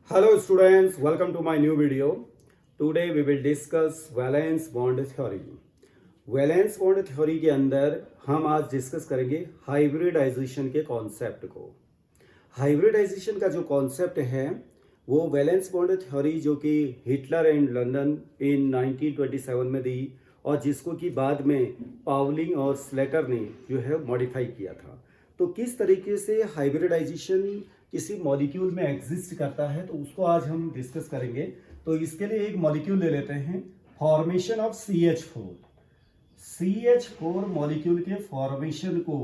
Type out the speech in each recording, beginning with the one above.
Hello students, welcome to my new video. Today we will discuss valence bond theory. Valence bond theory के अंदर हम आज discuss करेंगे hybridisation के concept को। हाइब्रिडाइजेशन का जो कॉन्सेप्ट है वो वैलेंस बॉन्ड थ्योरी जो कि हिटलर एंड लंदन इन 1927 में दी और जिसको कि बाद में पाउलिंग और स्लेटर ने जो है मॉडिफाई किया था। तो किस तरीके से हाइब्रिडाइजेशन किसी मॉलिक्यूल में एग्जिस्ट करता है तो उसको आज हम डिस्कस करेंगे। तो इसके लिए एक मॉलिक्यूल ले लेते हैं, फॉर्मेशन ऑफ CH4 मॉलिक्यूल के फॉर्मेशन को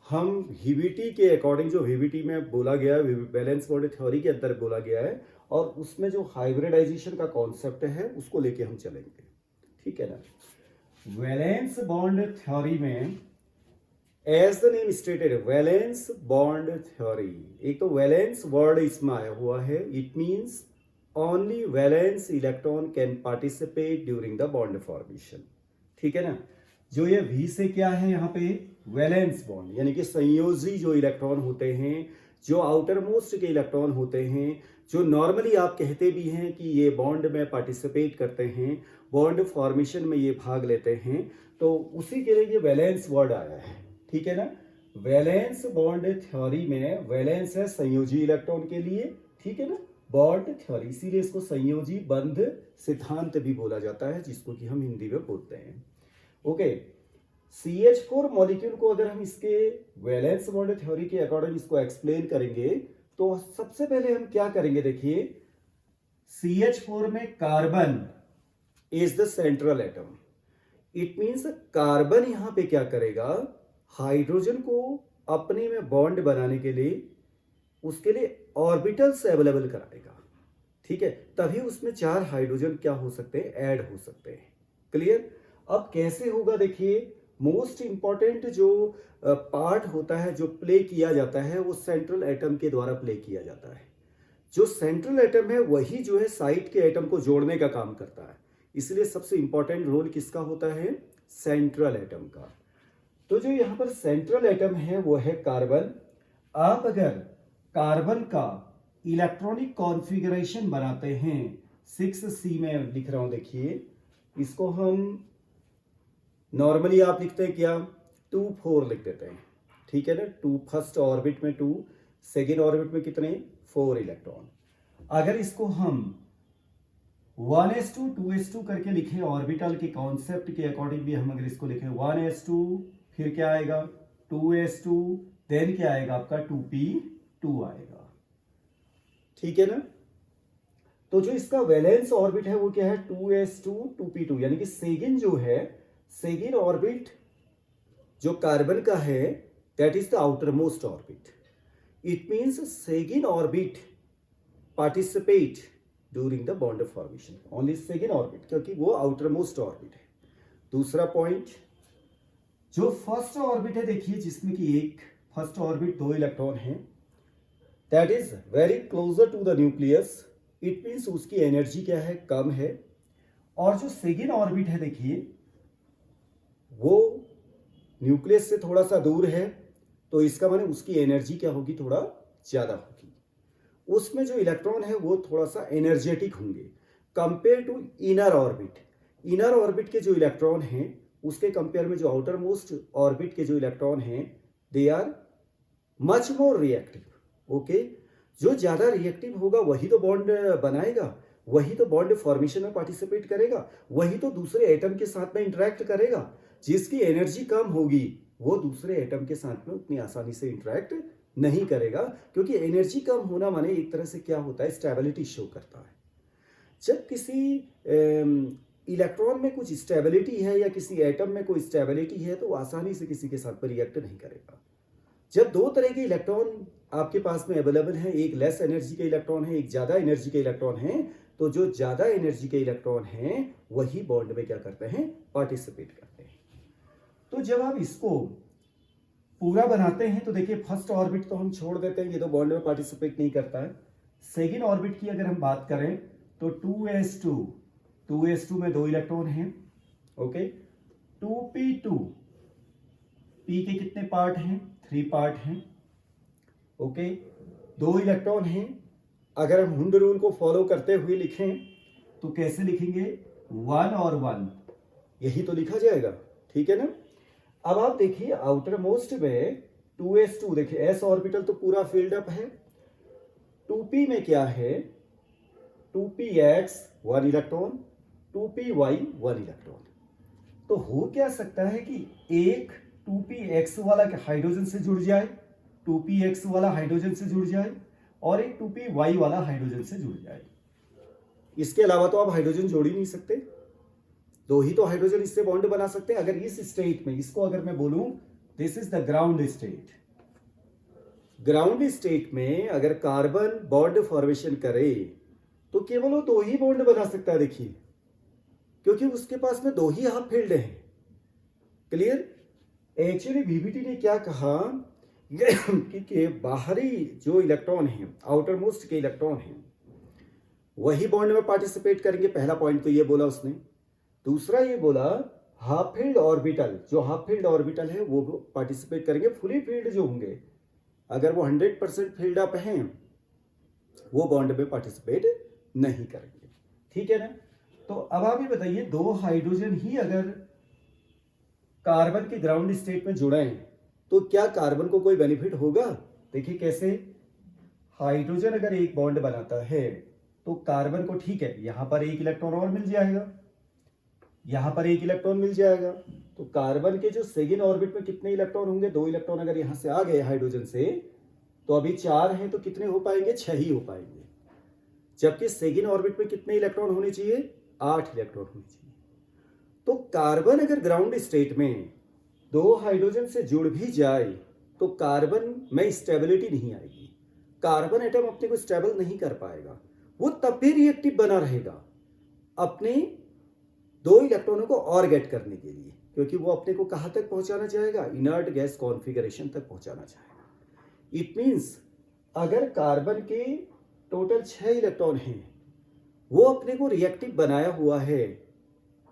हम वीबीटी के अकॉर्डिंग, जो वीबीटी में बोला गया है, वैलेंस बॉन्ड थ्योरी के अंदर बोला गया है, और उसमें जो हाइब्रिडाइजेशन का कॉन्सेप्ट है उसको लेके हम चलेंगे। ठीक है ना। वैलेंस बॉन्ड थ्योरी में as the name stated, valence bond theory, एक तो वैलेंस वर्ड इसमें आया हुआ है, it means only valence electron can participate during the bond formation. ठीक है ना। जो ये वी से क्या है यहाँ पे, वैलेंस बॉन्ड, यानी कि संयोजी जो इलेक्ट्रॉन होते हैं, जो आउटर मोस्ट के इलेक्ट्रॉन होते हैं, जो नॉर्मली आप कहते भी हैं कि ये बॉन्ड में पार्टिसिपेट करते हैं, बॉन्ड फॉर्मेशन में ये भाग लेते हैं, तो उसी के लिए ये वैलेंस वर्ड आया है। ठीक है ना। वैलेंस बॉन्ड थ्योरी में वैलेंस है संयोजी इलेक्ट्रॉन के लिए, ठीक है ना, बॉन्ड थ्योरी, इसीलिए इसको संयोजी बंध सिद्धांत भी बोला जाता है, जिसको कि हम हिंदी में बोलते हैं। ओके। CH4 मॉलिक्यूल को अगर हम इसके वैलेंस बॉन्ड थ्योरी के अकॉर्डिंग इसको एक्सप्लेन करेंगे तो सबसे पहले हम क्या करेंगे, देखिए CH4 में carbon is the central atom. It means carbon यहां पे क्या करेगा, हाइड्रोजन को अपने में बॉन्ड बनाने के लिए उसके लिए ऑर्बिटल्स अवेलेबल कराएगा। ठीक है, तभी उसमें 4 हाइड्रोजन क्या हो सकते हैं, ऐड हो सकते हैं। क्लियर। अब कैसे होगा, देखिए मोस्ट इंपॉर्टेंट जो पार्ट होता है, जो प्ले किया जाता है, वो सेंट्रल एटम के द्वारा प्ले किया जाता है। जो सेंट्रल एटम है वही जो है साइड के एटम को जोड़ने का काम करता है, इसलिए सबसे इंपॉर्टेंट रोल किसका होता है, सेंट्रल एटम का। तो जो यहां पर सेंट्रल एटम है वो है कार्बन। आप अगर कार्बन का इलेक्ट्रॉनिक कॉन्फ़िगरेशन बनाते हैं, 6C में लिख रहा हूं, देखिए इसको हम नॉर्मली आप लिखते हैं क्या, 2 4 लिख देते हैं। ठीक है ना। 2 फर्स्ट ऑर्बिट में 2, सेकेंड ऑर्बिट में कितने, 4 इलेक्ट्रॉन। अगर इसको हम 1s2 2s2 करके लिखे ऑर्बिटल के कॉन्सेप्ट के अकॉर्डिंग भी, हम अगर इसको लिखें 1s2, फिर क्या आएगा 2s2, देन क्या आएगा आपका 2p2 आएगा। ठीक है ना। तो जो इसका वैलेंस ऑर्बिट है वो क्या है, 2s2 2p2, यानी कि सेकेंड जो है, सेकेंड ऑर्बिट जो कार्बन का है, that is the outer most orbit. It means second orbit participate during the bond formation, only second orbit, क्योंकि वो आउटर मोस्ट ऑर्बिट है। दूसरा पॉइंट, जो फर्स्ट ऑर्बिट है, देखिए जिसमें कि एक फर्स्ट ऑर्बिट 2 इलेक्ट्रॉन है, that is very closer to the nucleus. It means उसकी एनर्जी क्या है, कम है। और जो सेकेंड ऑर्बिट है, देखिए वो न्यूक्लियस से थोड़ा सा दूर है, तो इसका माने उसकी एनर्जी क्या होगी, थोड़ा ज्यादा होगी। उसमें जो इलेक्ट्रॉन है वो थोड़ा सा एनर्जेटिक होंगे compare to inner orbit. Inner orbit के जो इलेक्ट्रॉन हैं उसके कंपेयर में जो आउटर मोस्ट ऑर्बिट के जो इलेक्ट्रॉन हैं, they are much more reactive. Okay. जो ज्यादा रिएक्टिव होगा वही तो बॉन्ड बनाएगा, वही तो बॉन्ड फॉर्मेशन में पार्टिसिपेट करेगा, वही तो दूसरे एटम के साथ में इंटरेक्ट करेगा। जिसकी एनर्जी कम होगी वो दूसरे एटम के साथ में उतनी आसानी से इंटरेक्ट नहीं करेगा, क्योंकि एनर्जी कम होना माने एक तरह से क्या होता है, स्टेबिलिटी शो करता है। जब किसी इलेक्ट्रॉन में कुछ स्टेबिलिटी है या किसी एटम में कोई स्टेबिलिटी है तो आसानी से किसी के साथ पर रिएक्ट नहीं करेगा। जब 2 तरह के इलेक्ट्रॉन आपके पास में अवेलेबल है, एक लेस एनर्जी के इलेक्ट्रॉन है, एक ज्यादा एनर्जी के इलेक्ट्रॉन है, तो जो ज्यादा एनर्जी के इलेक्ट्रॉन हैं वही बॉन्ड में क्या करते हैं, पार्टिसिपेट करते हैं। तो जब आप इसको पूरा बनाते हैं तो देखिए फर्स्ट ऑर्बिट तो हम छोड़ देते हैं, ये तो बॉन्ड में पार्टिसिपेट नहीं करता है। सेकेंड ऑर्बिट की अगर हम बात करें तो 2s2 में 2 इलेक्ट्रॉन हैं। ओके। 2p2, p के कितने पार्ट हैं, 3 पार्ट हैं। ओके। 2 इलेक्ट्रॉन हैं, अगर हम हुंड रूल को फॉलो करते हुए लिखें तो कैसे लिखेंगे, 1 और 1, यही तो लिखा जाएगा, ठीक है ना। अब आप देखिए आउटर मोस्ट में 2s2, देखिए s ऑर्बिटल तो पूरा फील्ड अप है, 2p में क्या है, 2px 1 इलेक्ट्रॉन, 2py 1 इलेक्ट्रॉन। तो हो क्या सकता है कि एक 2px वाला हाइड्रोजन से जुड़ जाए, 2px वाला हाइड्रोजन से जुड़ जाए, और एक 2py वाला हाइड्रोजन से जुड़ जाए। इसके अलावा तो आप हाइड्रोजन जोड़ ही नहीं सकते, दो ही तो हाइड्रोजन इससे बॉन्ड बना सकते हैं। अगर इस स्टेट में, इसको अगर मैं बोलूं this is the ground state, ground state में अगर कार्बन बॉन्ड फॉर्मेशन करे तो केवल वो दो ही बॉन्ड बना सकता है, देखिए, क्योंकि उसके पास में दो ही हाफ फील्ड है। क्लियर। एक्चुअली वीबीटी ने क्या कहा कि बाहरी जो इलेक्ट्रॉन है, आउटर मोस्ट के इलेक्ट्रॉन है, वही बॉन्ड में पार्टिसिपेट करेंगे। पहला पॉइंट तो ये बोला उसने। दूसरा ये बोला हाफ फील्ड ऑर्बिटल, जो हाफ फील्ड ऑर्बिटल है वो पार्टिसिपेट करेंगे। फुली फील्ड जो होंगे, अगर वो 100% फील्ड अप हैं, वो बॉन्ड में पार्टिसिपेट नहीं करेंगे, ठीक है ना। तो अब आप ये बताइए, दो हाइड्रोजन ही अगर कार्बन के ग्राउंड स्टेट में जुड़े हैं तो क्या कार्बन को कोई बेनिफिट होगा। देखिए कैसे, हाइड्रोजन अगर एक बॉन्ड बनाता है तो कार्बन को, ठीक है, यहां पर एक इलेक्ट्रॉन और मिल जाएगा, यहां पर एक इलेक्ट्रॉन मिल जाएगा, तो कार्बन के जो सेकेंड ऑर्बिट में कितने इलेक्ट्रॉन होंगे, दो इलेक्ट्रॉन अगर यहां से आ गए हाइड्रोजन से, तो अभी 4 हैं, तो कितने हो पाएंगे, 6 ही हो पाएंगे। जबकि सेकेंड ऑर्बिट में कितने इलेक्ट्रॉन होने चाहिए, 8 इलेक्ट्रॉन होने चाहिए। तो कार्बन अगर ग्राउंड स्टेट में दो हाइड्रोजन से जुड़ भी जाए तो कार्बन में स्टेबिलिटी नहीं आएगी, कार्बन एटम अपने को स्टेबल नहीं कर पाएगा, वो तब भी रिएक्टिव बना रहेगा अपने दो इलेक्ट्रॉनों को और गेट करने के लिए, क्योंकि वो अपने को कहां तक पहुंचाना चाहेगा, इनर्ट गैस कॉन्फ़िगरेशन तक पहुंचाना चाहेगा। इट मींस अगर कार्बन के टोटल 6 इलेक्ट्रॉन हैं, वो अपने को रिएक्टिव बनाया हुआ है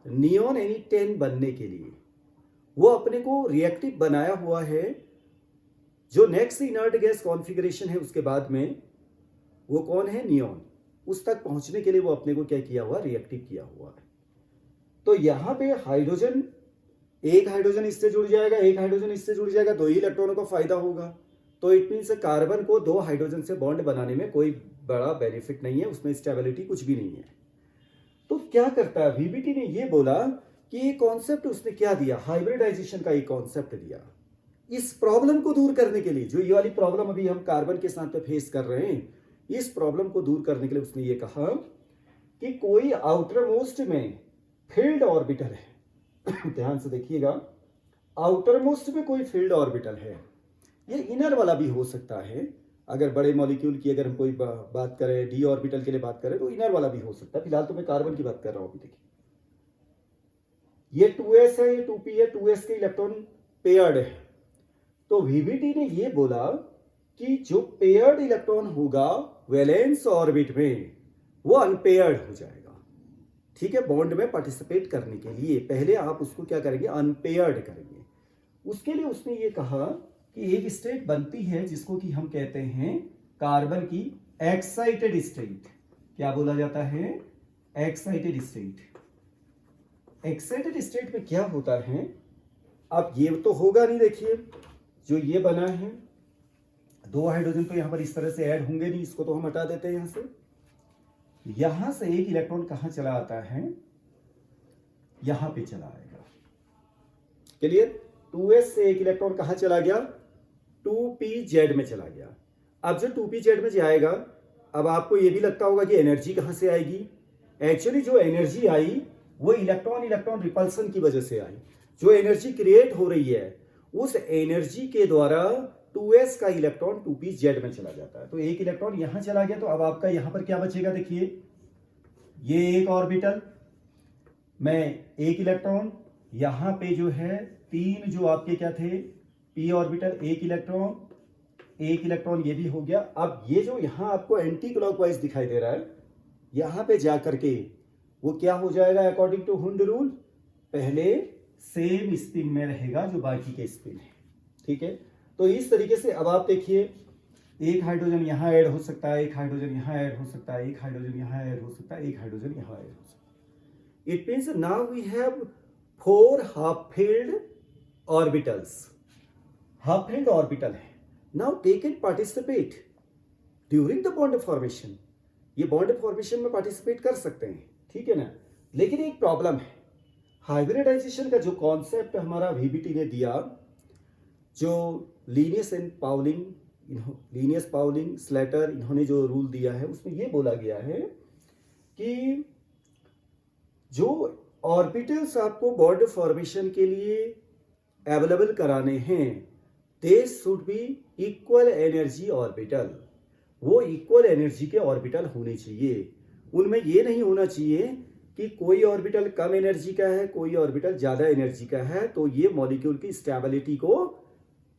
नियॉन Ni10 बनने के लिए, वो अपने को रिएक्टिव बनाया हुआ है, जो नेक्स्ट इनर्ट गैस कॉन्फ़िगरेशन है उसके बाद में, वो कौन है, नियॉन, उस तक पहुंचने के लिए वो अपने को क्या किया हुआ, रिएक्टिव किया हुआ है। तो यहां पे हाइड्रोजन, एक हाइड्रोजन इससे जुड़ जाएगा, एक हाइड्रोजन इससे जुड़ जाएगा, दो ही इलेक्ट्रॉनों को फायदा होगा। तो इट मीन्स कार्बन को दो हाइड्रोजन से बॉन्ड बनाने में कोई बड़ा बेनिफिट नहीं है, उसमें स्टेबिलिटी कुछ भी नहीं है। तो क्या करता है, वीबीटी ने ये बोला कि ये कॉन्सेप्ट उसने क्या दिया, हाइब्रिडाइजेशन का एक कॉन्सेप्ट दिया। इस प्रॉब्लम को दूर करने के लिए, जो ये वाली प्रॉब्लम अभी हम कार्बन के साथ में फेस कर रहे हैं, इस प्रॉब्लम को दूर करने के लिए उसने ये कहा कि कोई आउटर मोस्ट में फील्ड ऑर्बिटल है ध्यान से देखिएगा, आउटर मोस्ट में कोई फील्ड ऑर्बिटल है, ये इनर वाला भी हो सकता है। अगर बड़े मॉलिक्यूल की अगर हम कोई बात करें, डी ऑर्बिटल के लिए बात करें, तो इनर वाला भी हो सकता है। फिलहाल तो मैं कार्बन की बात कर रहा हूं। अभी देखिए ये 2s है, ये 2p है, 2s के इलेक्ट्रॉन पेयर्ड है। तो वीबीटी ने ये बोला कि जो पेयर्ड इलेक्ट्रॉन होगा वैलेंस ऑर्बिट में, वो अनपेयर्ड हो जाएगा, ठीक है। बॉन्ड में पार्टिसिपेट करने के लिए पहले आप उसको क्या करेंगे, अनपेयर्ड करेंगे। उसके लिए उसने ये कहा कि एक स्टेट बनती है जिसको कि हम कहते हैं कार्बन की एक्साइटेड स्टेट। क्या बोला जाता है, एक्साइटेड स्टेट। एक्साइटेड स्टेट में क्या होता है, अब ये तो होगा नहीं, देखिए जो ये बना है, दो हाइड्रोजन तो यहां पर इस तरह से ऐड होंगे नहीं, इसको तो हम हटा देते हैं। यहां से एक इलेक्ट्रॉन कहां चला आता है, यहां पे चला आएगा। क्लियर। 2s से एक इलेक्ट्रॉन कहां चला गया, 2pz में चला गया। अब जो 2pz में जाएगा, अब आपको यह भी लगता होगा कि एनर्जी कहां से आएगी। एक्चुअली जो एनर्जी आई वो इलेक्ट्रॉन इलेक्ट्रॉन रिपल्सन की वजह से आई। जो एनर्जी क्रिएट हो रही है, उस एनर्जी के द्वारा 2s का इलेक्ट्रॉन 2pz में चला जाता है। तो एक इलेक्ट्रॉन यहां चला गया, तो अब आपका यहां पर क्या बचेगा, देखिए ये एक ऑर्बिटल में एक इलेक्ट्रॉन, यहां पे जो है 3 जो आपके क्या थे, p ऑर्बिटल, एक इलेक्ट्रॉन ये भी हो गया। अब ये जो यहां आपको एंटी क्लॉकवाइज दिखाई दे रहा है, यहां पे जाकर के वो क्या हो जाएगा, अकॉर्डिंग टू हुंड रूल, पहले सेम स्पिन में रहेगा जो बाकी के स्पिन है, ठीक है। तो इस तरीके से अब आप देखिए एक हाइड्रोजन यहाँ ऐड हो सकता है, एक हाइड्रोजन यहाँ ऐड हो सकता है, एक हाइड्रोजन यहाँ ऐड हो सकता है, एक हाइड्रोजन यहाँ ऐड हो सकता है। It means now we have 4 half filled orbitals. Half filled orbital है, now they can participate during the bond formation. ये बॉन्ड फॉर्मेशन में पार्टिसिपेट कर सकते हैं, ठीक है ना। लेकिन एक प्रॉब्लम है, हाइब्रिडाइजेशन का जो कॉन्सेप्ट हमारा वीबीटी ने दिया, जो Linnaeus and Pauling, Linnaeus Pauling Slater इन्होंने जो रूल दिया है, उसमें ये बोला गया है कि जो ऑर्बिटल्स आपको बॉन्ड फॉर्मेशन के लिए अवेलेबल कराने हैं, they should be equal energy orbital. वो इक्वल एनर्जी के ऑर्बिटल होने चाहिए। उनमें ये नहीं होना चाहिए कि कोई ऑर्बिटल कम एनर्जी का है, कोई ऑर्बिटल ज़्यादा एनर्जी का है, तो ये मॉलिक्यूल की स्टेबिलिटी को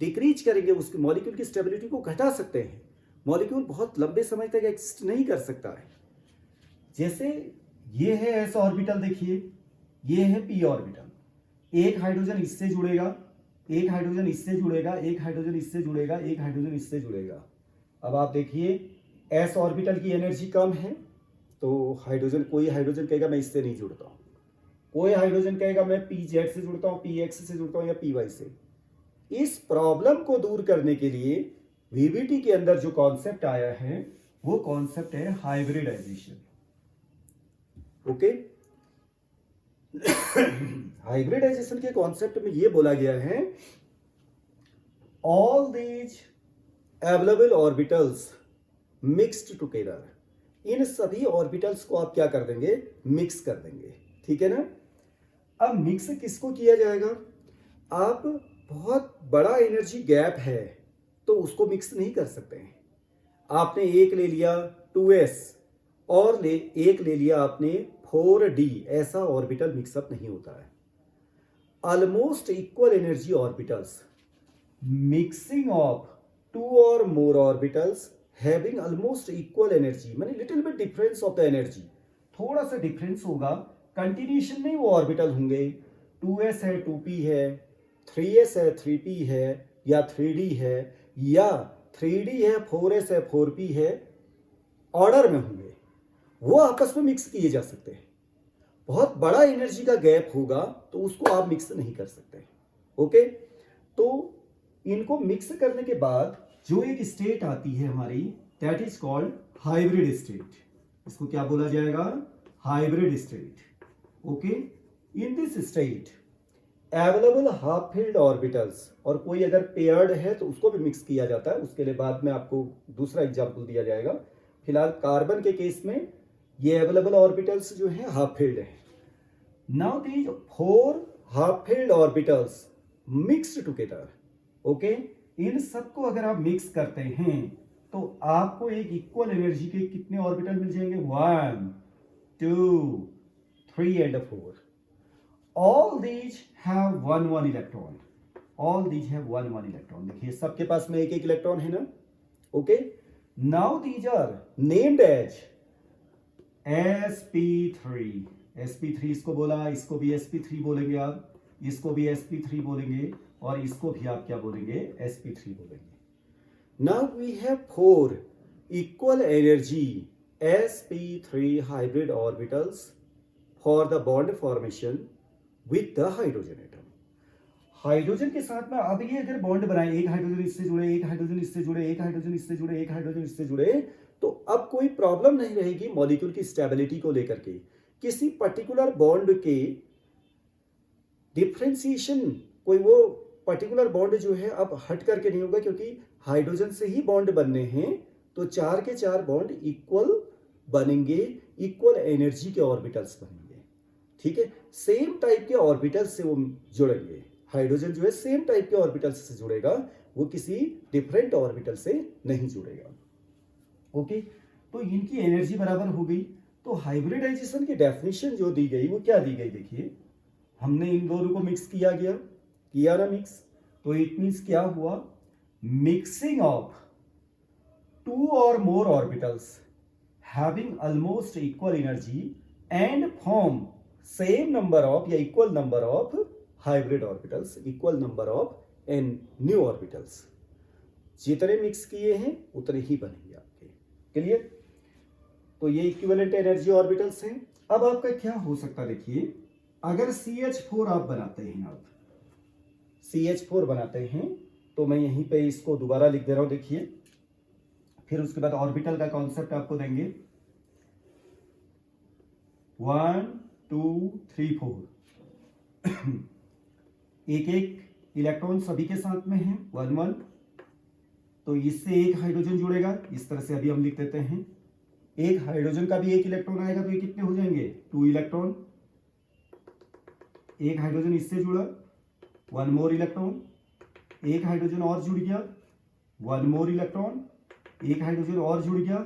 डिक्रीज करेंगे, उसकी मॉलिक्यूल की स्टेबिलिटी को घटा सकते हैं। मॉलिक्यूल बहुत लंबे समय तक एक्सिस्ट नहीं कर सकता है। जैसे ये है एस ऑर्बिटल, देखिए ये है पी ऑर्बिटल। एक हाइड्रोजन इससे जुड़ेगा, एक हाइड्रोजन इससे जुड़ेगा, एक हाइड्रोजन इससे जुड़ेगा, एक हाइड्रोजन इससे जुड़ेगा। अब आप देखिए एस ऑर्बिटल की एनर्जी कम है, तो हाइड्रोजन, कोई हाइड्रोजन कहेगा मैं इससे नहीं जुड़ता हूँ, कोई हाइड्रोजन कहेगा मैं पी जेड से जुड़ता हूँ, पी एक्स से जुड़ता हूँ या पी वाई से। इस प्रॉब्लम को दूर करने के लिए वीबीटी के अंदर जो कॉन्सेप्ट आया है वो कॉन्सेप्ट है हाइब्रिडाइजेशन। ओके, हाइब्रिडाइजेशन के कॉन्सेप्ट में ये बोला गया है, all these available orbitals mixed together. इन सभी ऑर्बिटल्स को आप क्या कर देंगे, मिक्स कर देंगे, ठीक है ना। अब मिक्स किसको किया जाएगा, आप बहुत बड़ा एनर्जी गैप है तो उसको मिक्स नहीं कर सकते हैं। आपने एक ले लिया 2s और एक ले लिया आपने 4d, ऐसा ऑर्बिटल मिक्सअप नहीं होता है। Almost equal energy orbitals, mixing of 2 or more orbitals having almost equal energy, माने little bit difference of the energy, थोड़ा सा डिफरेंस होगा, कंटिन्यूएशन में वो ऑर्बिटल होंगे। 2s है 2p है, 3s है 3p है, या 3d है, या 3d है 4s है 4p है, ऑर्डर में होंगे, वो आपस में मिक्स किए जा सकते हैं। बहुत बड़ा एनर्जी का गैप होगा तो उसको आप मिक्स नहीं कर सकते। ओके, तो इनको मिक्स करने के बाद जो एक स्टेट आती है हमारी, that is called hybrid state. इसको क्या बोला जाएगा, hybrid state. Okay, in this state available half filled orbitals, और कोई अगर पेयर्ड है तो उसको भी मिक्स किया जाता है, उसके लिए बाद में आपको दूसरा एग्जांपल दिया जाएगा। फिलहाल कार्बन के केस में ये अवेलेबल ऑर्बिटल्स जो है हाफ फील्ड है। Now these 4 half filled orbitals mixed together. Okay, इन सबको अगर आप मिक्स करते हैं तो आपको एक इक्वल एनर्जी के कितने ऑर्बिटल मिल जाएंगे, 1 2 3 and 4। All these have 1 electron, all these have 1 electron. देखिए सबके पास में एक एक इलेक्ट्रॉन है ना। Okay, now these are named as sp3। sp3 इसको बोला, इसको भी sp3 बोलेंगे आप, इसको भी sp3 बोलेंगे, और इसको भी आप क्या बोलेंगे, sp3 बोलेंगे। Now we have 4 equal energy sp3 hybrid orbitals for the bond formation with the hydrogen atom. Hydrogen के साथ में अब ये अगर बॉन्ड बनाए, एक हाइड्रोजन इससे जुड़े, एक हाइड्रोजन इससे जुड़े, एक हाइड्रोजन इससे जुड़े, एक हाइड्रोजन इससे जुड़े, तो अब कोई प्रॉब्लम नहीं रहेगी मॉलिक्यूल की स्टेबिलिटी को लेकर के। किसी पर्टिकुलर बॉन्ड के डिफरेंशिएशन, कोई वो पर्टिकुलर बॉन्ड जो है अब हट करके नहीं होगा, क्योंकि हाइड्रोजन से ही बॉन्ड बनने हैं, तो 4 के 4 बॉन्ड इक्वल बनेंगे, इक्वल एनर्जी के ऑर्बिटल्स बनेंगे, ठीक है। सेम टाइप के ऑर्बिटल्स से वो जुड़ेंगे। हाइड्रोजन जो है सेम टाइप के ऑर्बिटल्स से जुड़ेगा, वो किसी डिफरेंट ऑर्बिटल से नहीं जुड़ेगा। ओके, तो इनकी एनर्जी बराबर हो गई। तो हाइब्रिडाइजेशन की डेफिनेशन जो दी गई वो क्या दी गई, देखिए हमने इन दोनों को मिक्स किया ना मिक्स, तो इट मीन्स क्या हुआ, mixing of 2 or more orbitals having almost equal energy and form same number of या equal number of hybrid orbitals, equal number of n new orbitals। जितने मिक्स किए हैं उतने ही बनेंगे आपके। क्लियर? तो ये इक्विवेलेंट एनर्जी ऑर्बिटल्स हैं। अब आपका क्या हो सकता है, देखिए अगर CH4 आप बनाते हैं, आप CH4 बनाते हैं, तो मैं यहीं पे इसको दोबारा लिख दे रहा हूं, देखिए। फिर उसके बाद ऑर्बिटल का कॉन्सेप्ट आपको देंगे। 1 2 3 4 एक एक इलेक्ट्रॉन सभी के साथ में है, 1 1। तो इससे एक हाइड्रोजन जुड़ेगा, इस तरह से अभी हम लिख देते हैं। एक हाइड्रोजन का भी एक इलेक्ट्रॉन आएगा, तो ये कितने हो जाएंगे, 2 इलेक्ट्रॉन। एक हाइड्रोजन इससे जुड़ा, 1 मोर इलेक्ट्रॉन। एक हाइड्रोजन और जुड़ गया, 1 मोर इलेक्ट्रॉन। एक हाइड्रोजन और जुड़ गया,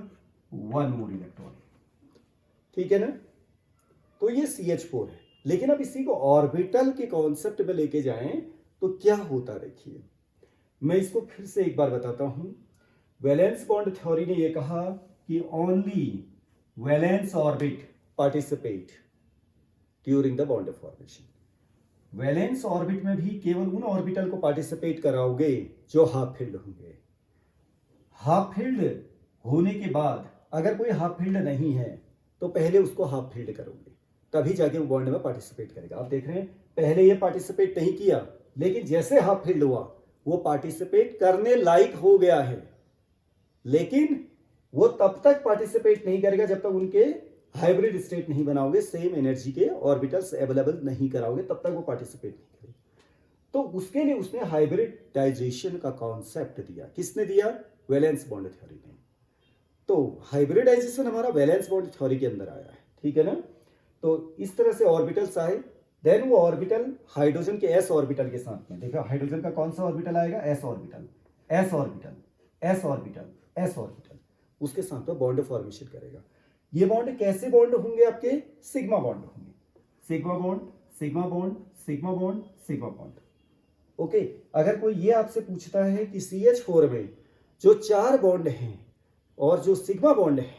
1 मोर इलेक्ट्रॉन। ठीक है ना? तो ये CH4 है। लेकिन अब इसी को ऑर्बिटल के कॉन्सेप्ट में लेके जाएं तो क्या होता, देखिए मैं इसको फिर से एक बार बताता हूं। वैलेंस बॉन्ड थ्योरी ने यह कहा कि only valence orbit participate during the bond formation. Valence orbit में भी केवल उन ऑर्बिटल को पार्टिसिपेट कराओगे जो हाफ फिल्ड होंगे। हाफ फील्ड होने के बाद अगर कोई हाफ फील्ड नहीं है तो पहले उसको हाफ फील्ड करोगे, तभी जाके वो बॉन्ड में पार्टिसिपेट करेगा। आप देख रहे हैं पहले ये पार्टिसिपेट नहीं किया, लेकिन जैसे हाफ फील्ड हुआ वो पार्टिसिपेट करने लायक हो गया है। लेकिन वो तब तक पार्टिसिपेट नहीं करेगा जब तक उनके हाइब्रिड स्टेट नहीं बनाओगे, सेम एनर्जी के ऑर्बिटल्स अवेलेबल नहीं कराओगे, तब तक वो पार्टिसिपेट नहीं करेगा। तो उसके लिए उसने हाइब्रिडाइजेशन का कॉन्सेप्ट दिया। किसने दिया? वैलेंस बॉन्ड थ्योरी ने। तो हाइब्रिडाइजेशन हमारा वैलेंस बॉन्ड थ्योरी के अंदर आया है, ठीक है ना? तो इस तरह से ऑर्बिटल्स आए। देन वो ऑर्बिटल हाइड्रोजन के s ऑर्बिटल के साथ में, देखो हाइड्रोजन का कौन सा ऑर्बिटल आएगा, s orbital, s orbital, s orbital, s orbital, उसके साथ में बॉन्ड फॉर्मेशन करेगा। ये बॉन्ड कैसे बॉन्ड होंगे आपके? सिग्मा बॉन्ड होंगे। Sigma bond, sigma bond, sigma bond, sigma bond. Okay, अगर कोई ये आपसे पूछता है कि CH4 में जो 4 बॉन्ड हैं और जो सिग्मा बॉन्ड है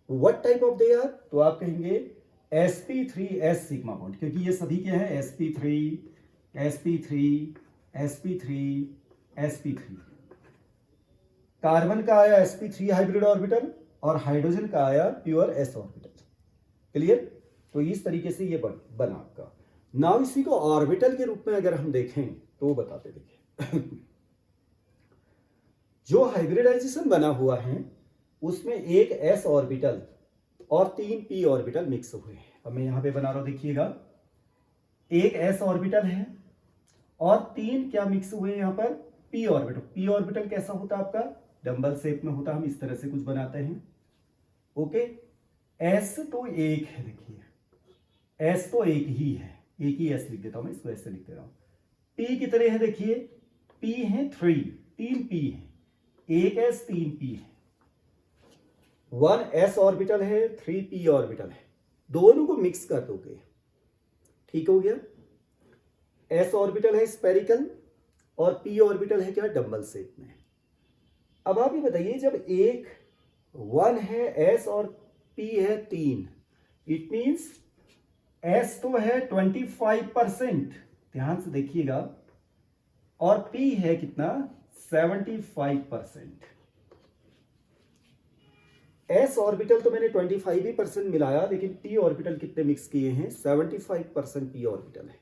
what type of they are, तो आप कहेंगे sp3s सिग्मा बॉन्ड, क्योंकि ये सभी क्या है, sp3 sp3 sp3 sp3। Carbon का आया sp3 हाइब्रिड ऑर्बिटल और हाइड्रोजन का आया प्योर s ऑर्बिटल। क्लियर? तो इस तरीके से ये बना आपका। नाउ इसी को ऑर्बिटल के रूप में अगर हम देखें तो बताते, देखिए जो हाइब्रिडाइजेशन बना हुआ है उसमें एक s ऑर्बिटल और 3 p ऑर्बिटल मिक्स हुए हैं। अब मैं यहां पे बना रहा हूं, देखिएगा एक s ऑर्बिटल है और 3 क्या मिक्स हुए हैं यहां पर, p ऑर्बिटल। p ऑर्बिटल कैसा होता है आपका, डंबल शेप में होता है, हम इस तरह से कुछ बनाते हैं। ओके, s तो एक है, देखिए s तो एक ही है, एक ही s लिख देता हूं मैं, इसको ऐसे लिख दे रहा हूं। p कितने हैं, देखिए p है 3, 3 p है, एक s 3 p है। 1 s ऑर्बिटल है, 3 p ऑर्बिटल है, दोनों को मिक्स कर दोगे, ठीक हो गया। s ऑर्बिटल है स्पेरिकल और p ऑर्बिटल है क्या, डंबल शेप में। अब आप ये बताइए, जब एक 1 है s और p है 3, इट मींस s तो है 25%, ध्यान से देखिएगा, और p है कितना, 75%। s ऑर्बिटल तो मैंने 25% मिलाया, लेकिन p ऑर्बिटल कितने मिक्स किए हैं, 75% p ऑर्बिटल है।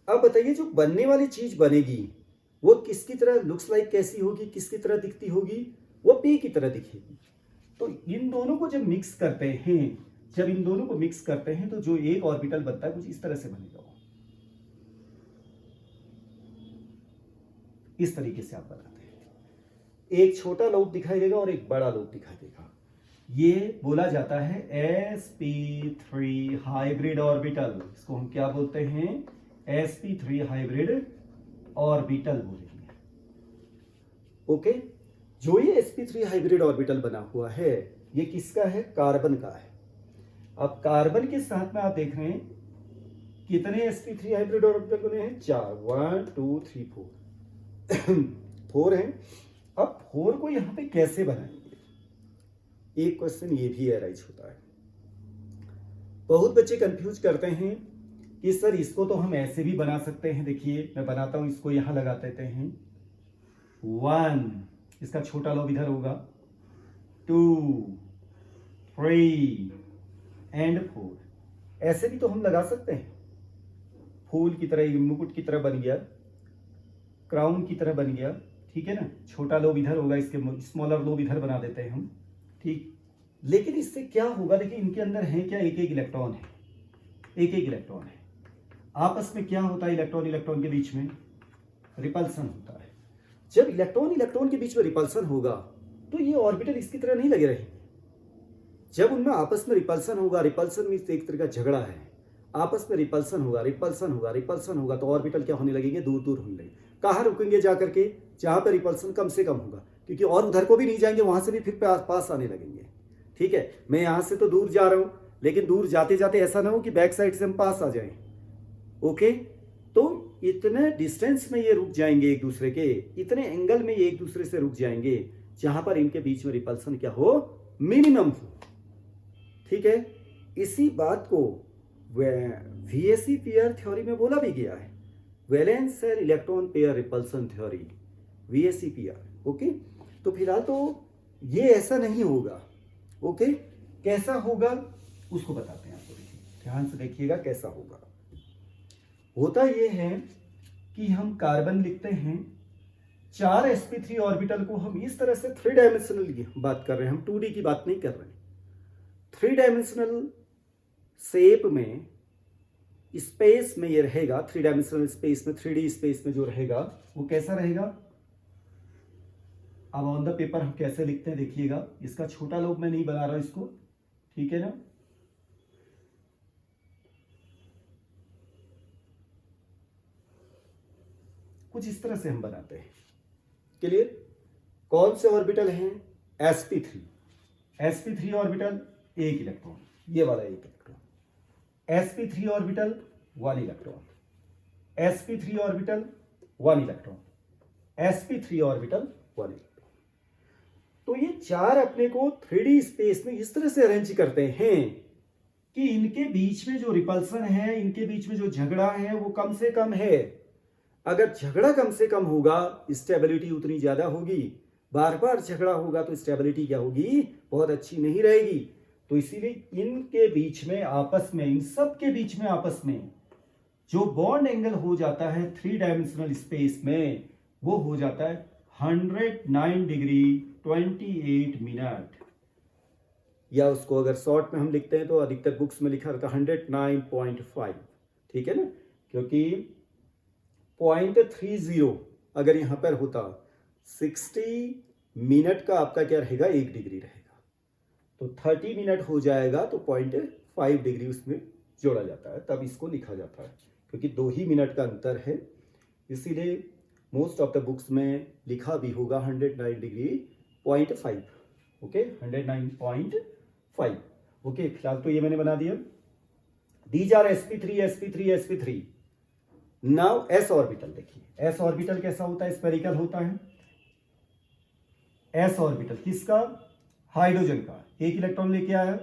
अब बताइए जो बनने वाली चीज बनेगी वो किसकी तरह लुक्स लाइक, कैसी होगी, किसकी तरह दिखती होगी, वो p की तरह दिखेगी। तो इन दोनों को जब मिक्स करते हैं, जब इन दोनों को मिक्स करते हैं तो जो एक ऑर्बिटल बनता है कुछ इस तरह से बनेगा, इस तरीके से आप बनाते हैं। एक छोटा लोब दिखाई देगा और एक बड़ा लोब दिखाई देगा। ये बोला जाता है sp3 हाइब्रिड ऑर्बिटल। इसको हम क्या बोलते हैं, sp3 हाइब्रिड ऑर्बिटल बोलेंगे। ओके, जो ये sp3 हाइब्रिड ऑर्बिटल बना हुआ है ये किसका है, कार्बन का है। अब कार्बन के साथ में आप देख रहे हैं कितने sp3 हाइब्रिड ऑर्बिटल बने हैं, 4, 1 2 3 4 4 हैं। अब 4 को यहां पे कैसे बनाएंगे, एक क्वेश्चन ये भी अराइज होता है। बहुत बच्चे कंफ्यूज करते हैं कि सर इसको तो हम ऐसे भी बना सकते हैं। देखिए मैं बनाता हूं, इसको यहां लगा देते हैं 1 इसका छोटा लोब इधर होगा, 2, 3 एंड 4। ऐसे भी तो हम लगा सकते हैं, फूल की तरह, मुकुट की तरह बन गया, क्राउन की तरह बन गया, ठीक है ना। छोटा लोब इधर होगा, इसके स्मॉलर लोब इधर बना देते हैं हम, ठीक। लेकिन इससे क्या होगा, देखिए इनके अंदर है क्या, एक एक इलेक्ट्रॉन है, एक एक इलेक्ट्रॉन है। आपस में क्या होता है, इलेक्ट्रॉन इलेक्ट्रॉन के बीच में रिपल्सन होता है। जब इलेक्ट्रॉन इलेक्ट्रॉन के बीच में रिपल्सन होगा तो ये ऑर्बिटल इसकी तरह नहीं लगे रहेंगे। जब उनमें आपस में रिपल्सन होगा, रिपल्सन मीन्स एक तरह का झगड़ा है, आपस में रिपल्सन होगा, रिपल्सन होगा, रिपल्सन होगा, तो ऑर्बिटल क्या होने लगेंगे, दूर दूर होने लगेंगे। कहाँ रुकेंगे जाकर के, जहाँ पर रिपल्सन कम से कम होगा, क्योंकि और उधर को भी नहीं जाएंगे, वहां से भी फिर पास आने लगेंगे, ठीक है। मैं यहाँ से तो दूर जा रहा हूँ, लेकिन दूर जाते जाते ऐसा ना हो कि बैक साइड से हम पास आ जाएं, ओके। तो इतने डिस्टेंस में ये रुक जाएंगे एक दूसरे के, इतने एंगल में ये एक दूसरे से रुक जाएंगे जहां पर इनके बीच में रिपल्सन क्या हो, मिनिमम हो, ठीक है। इसी बात को वीएसई पेयर थ्योरी में बोला भी गया है, valence shell electron pair repulsion theory, VSE pair, okay. तो फिलहाल तो ये ऐसा नहीं होगा, ओके। कैसा होगा उसको बताते हैं आपको, ध्यान से देखिएगा कैसा होगा। होता ये है कि हम कार्बन लिखते हैं, 4 sp3 ऑर्बिटल को हम इस तरह से 3 डायमेंशनल बात कर रहे हैं, हम 2D की बात नहीं कर रहे हैं। 3 डायमेंशनल शेप में स्पेस में ये रहेगा, 3 डायमेंशनल स्पेस में, 3D स्पेस में जो रहेगा वो कैसा रहेगा। अब ऑन द पेपर हम कैसे लिखते हैं देखिएगा, इसका छोटा लोब मैं नहीं बना रहा हूं इसको, ठीक है ना। कुछ इस तरह से हम बनाते हैं, क्लियर। कौन से ऑर्बिटल हैं, sp3, sp3 ऑर्बिटल एक इलेक्ट्रॉन, ये वाला एक electron, sp3 orbital 1 electron, sp3 orbital 1 electron, sp3 orbital 1 electron. तो ये 4 अपने को 3D स्पेस में इस तरह से अरेंज करते हैं कि इनके बीच में जो रिपल्सन है, इनके बीच में जो झगड़ा है वो कम से कम है। अगर झगड़ा कम से कम होगा, स्टेबिलिटी उतनी ज्यादा होगी। बार बार झगड़ा होगा तो स्टेबिलिटी क्या होगी, बहुत अच्छी नहीं रहेगी। तो इसीलिए इनके बीच में आपस में, इन सब के बीच में आपस में जो बॉन्ड एंगल हो जाता है 3 डायमेंशनल स्पेस में, वो हो जाता है 109 डिग्री 28 मिनट, या उसको अगर शॉर्ट में हम लिखते हैं तो अधिकतर बुक्स में लिखा रहता है 109.5, ठीक है ना। क्योंकि 0.30 अगर यहां पर होता, 60 मिनट का आपका क्या रहेगा, 1 डिग्री रहेगा, तो 30 मिनट हो जाएगा तो 0.5 डिग्री उसमें जोड़ा जाता है, तब इसको लिखा जाता है। क्योंकि 2 ही मिनट का अंतर है, इसीलिए मोस्ट ऑफ द बुक्स में लिखा भी होगा 109 डिग्री 0.5, ओके, 109.5, ओके। फिलहाल तो ये मैंने बना दिया। These are sp3 sp3 sp3। Now s orbital देखिए, s ऑर्बिटल कैसा होता है, स्फेरिकल होता है। s ऑर्बिटल किसका, हाइड्रोजन का, एक इलेक्ट्रॉन लेके आया,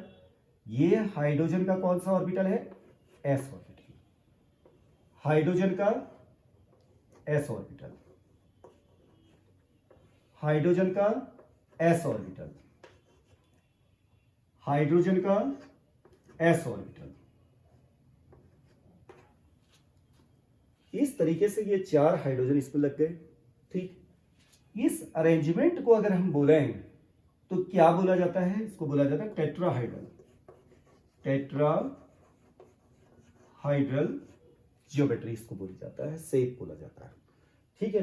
ये हाइड्रोजन का कौन सा ऑर्बिटल है, s ऑर्बिटल, हाइड्रोजन का s ऑर्बिटल, हाइड्रोजन का s ऑर्बिटल, हाइड्रोजन का s ऑर्बिटल। इस तरीके से ये 4 हाइड्रोजन इसमें लग गए, ठीक। इस अरेंजमेंट को अगर हम बोलें तो क्या बोला जाता है, इसको बोला जाता है टेट्राहाइड्रल, टेट्राहाइड्रल ज्योमेट्री इसको बोला जाता है, शेप बोला जाता है, ठीक है।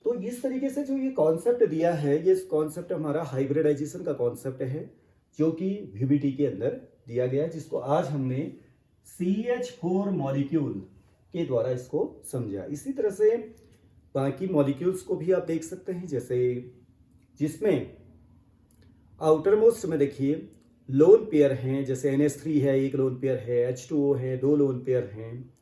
तो इस तरीके से जो ये कॉन्सेप्ट दिया है, ये कॉन्सेप्ट हमारा हाइब्रिडाइजेशन का कॉन्सेप्ट है, जो कि वीबीटी के अंदर दिया गया है, जिसको आज हमने CH4 मॉलिक्यूल के द्वारा इसको समझा। इसी तरह से बाकी मॉलिक्यूल्स को भी आप देख सकते हैं, जैसे जिसमें आउटर मोस्ट में देखिए लोन पेयर हैं, जैसे NH3 है, एक लोन पेयर है, H2O है, 2 लोन पेयर हैं।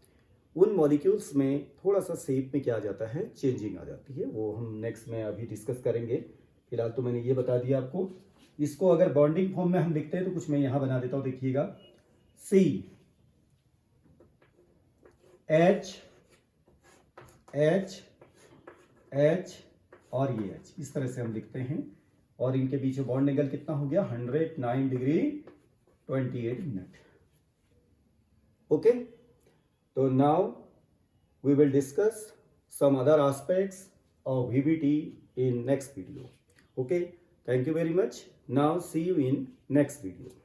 उन मॉलिक्यूल्स में थोड़ा सा शेप में क्या आ जाता है, चेंजिंग आ जाती है, वो हम नेक्स्ट में अभी डिस्कस करेंगे। फिलहाल तो मैंने ये बता दिया आपको। इसको अगर बॉन्डिंग फॉर्म में हम लिखते हैं तो कुछ मैं यहां बना देता हूं, देखिएगा, C H H H और ये एच, इस तरह से हम लिखते हैं। और इनके बीच बॉन्ड एंगल कितना हो गया, 109 डिग्री 28 मिनट। ओके, तो now we will discuss some other aspects of VBT in next video. Okay, thank you very much. Now see you in next video.